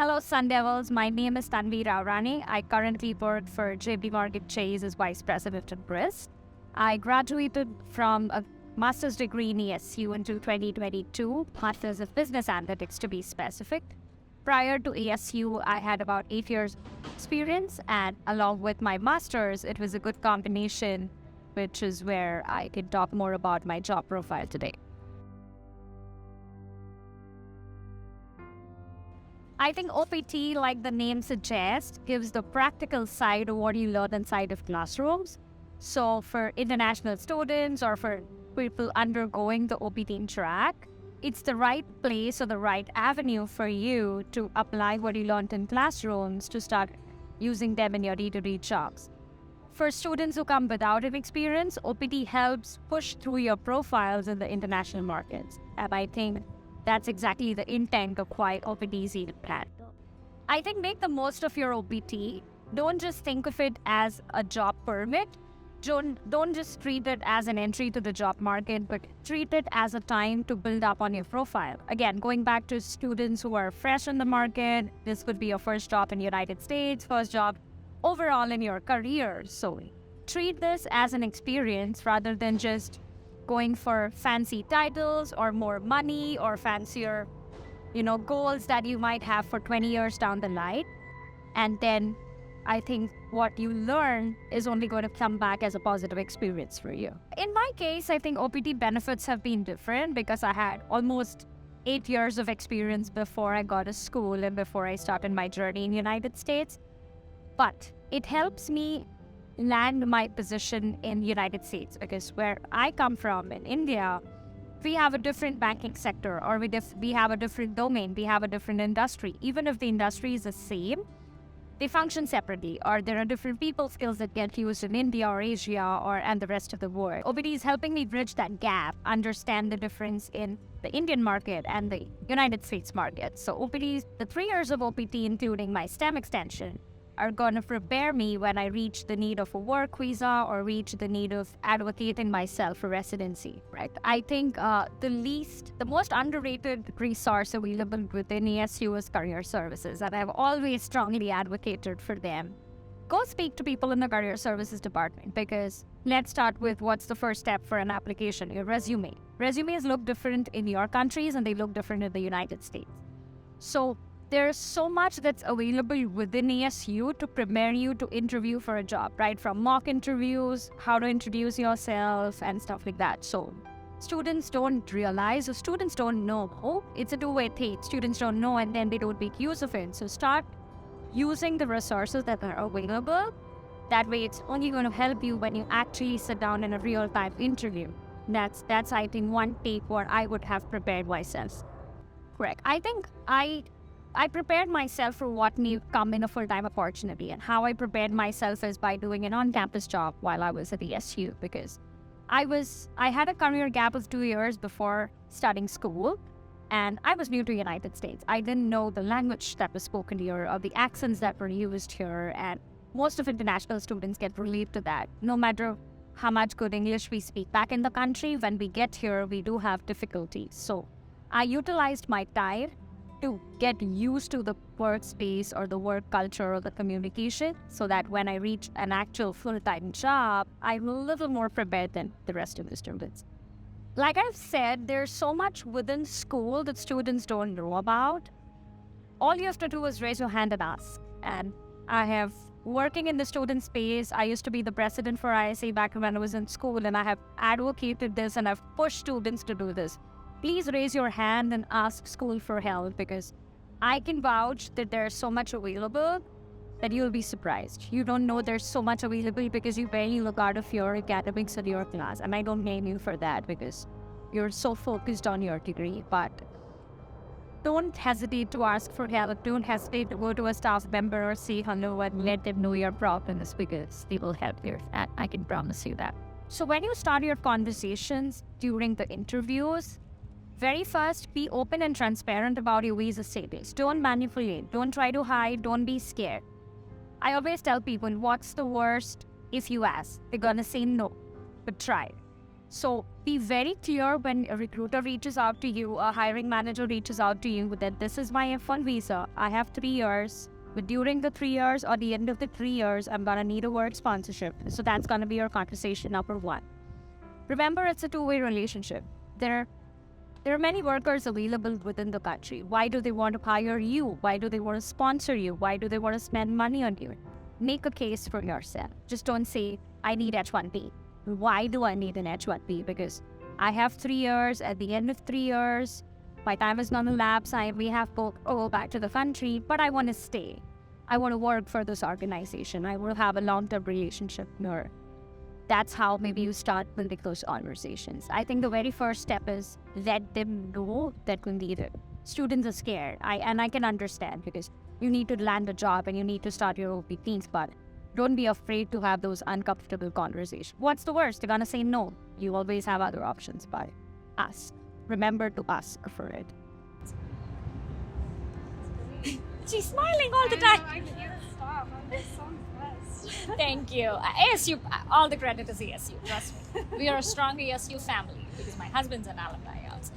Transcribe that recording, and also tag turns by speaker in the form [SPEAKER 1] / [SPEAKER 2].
[SPEAKER 1] Hello, Sun Devils. My name is Tanvi Raorane. I currently work for JP Morgan Chase as Vice President at Risk. I graduated from a master's degree in ESU in 2022, Masters of Business Analytics to be specific. Prior to ESU, I had about 8 years experience, and along with my master's, it was a good combination, which is where I can talk more about my job profile today. I think OPT, like the name suggests, gives the practical side of what you learn inside of classrooms. So for international students or for people undergoing the OPT track, it's the right place or the right avenue for you to apply what you learned in classrooms to start using them in your day-to-day jobs. For students who come without an experience, OPT helps push through your profiles in the international markets. And I think that's exactly the intent of why OPT is even planned. I think make the most of your OPT. Don't just think of it as a job permit. Don't just treat it as an entry to the job market, but treat it as a time to build up on your profile. Again, going back to students who are fresh in the market, this could be your first job in the United States, first job overall in your career. So treat this as an experience rather than just going for fancy titles or more money or fancier, goals that you might have for 20 years down the line. And then I think what you learn is only going to come back as a positive experience for you. In my case, I think OPT benefits have been different because I had almost 8 years of experience before I got to school and before I started my journey in the United States. But it helps me land my position in the United States because where I come from in India, we have a different banking sector or we have a different domain, we have a different industry. Even if the industry is the same, they function separately, or there are different people skills that get used in India or Asia and the rest of the world. OPT is helping me bridge that gap, understand the difference in the Indian market and the United States market. So OPT, the 3 years of OPT, including my STEM extension, are going to prepare me when I reach the need of a work visa or reach the need of advocating myself for residency, right? I think the most underrated resource available within ESU is career services, and I've always strongly advocated for them. Go speak to people in the career services department because let's start with what's the first step for an application, your resume. Resumes look different in your countries and they look different in the United States. So there's so much that's available within ESU to prepare you to interview for a job, right? From mock interviews, how to introduce yourself and stuff like that. So students don't realize, or students don't know, it's a two-way thing. Students don't know and then they don't make use of it. So start using the resources that are available. That way it's only going to help you when you actually sit down in a real-time interview. That's I think one take where I would have prepared myself. Correct. I think I prepared myself for what may come in a full-time opportunity, and how I prepared myself is by doing an on-campus job while I was at ESU because I had a career gap of 2 years before starting school, and I was new to the United States. I didn't know the language that was spoken here or the accents that were used here, and most of international students get relieved to that. No matter how much good English we speak back in the country, when we get here, we do have difficulties. So I utilized my time to get used to the workspace or the work culture or the communication so that when I reach an actual full-time job, I'm a little more prepared than the rest of the students. Like I've said, there's so much within school that students don't know about. All you have to do is raise your hand and ask. And I have, working in the student space, I used to be the president for ISA back when I was in school, and I have advocated this and I've pushed students to do this. Please raise your hand and ask school for help because I can vouch that there's so much available that you'll be surprised. You don't know there's so much available because you barely look out of your academics or your class. And I don't blame you for that because you're so focused on your degree. But don't hesitate to ask for help. Don't hesitate to go to a staff member or say hello and let them know your problems because they will help you. And I can promise you that. So when you start your conversations during the interviews, very first, be open and transparent about your visa status. Don't manipulate. Don't try to hide. Don't be scared. I always tell people, what's the worst if you ask? They're going to say no, but try. So be very clear when a recruiter reaches out to you, a hiring manager reaches out to you that this is my F1 visa. I have 3 years, but during the 3 years or the end of the 3 years, I'm gonna need a work sponsorship. So that's gonna be your conversation number one. Remember, it's a two-way relationship. There are many workers available within the country. Why do they want to hire you? Why do they want to sponsor you? Why do they want to spend money on you? Make a case for yourself. Just don't say, I need H1B. Why do I need an H1B? Because I have 3 years. At the end of 3 years, my time is going to lapse. We have to go back to the country, but I want to stay. I want to work for this organization. I will have a long-term relationship here. That's how maybe you start building those conversations. I think the very first step is let them know that indeed students are scared. I can understand because you need to land a job and you need to start your OPTs, but don't be afraid to have those uncomfortable conversations. What's the worst? They're gonna say no. You always have other options, but ask. Remember to ask for it. She's smiling all the time.
[SPEAKER 2] I can't stop. I'm just so impressed.
[SPEAKER 1] Thank you. ASU, all the credit is ASU, trust me. We are a strong ASU family because my husband's an alumni also.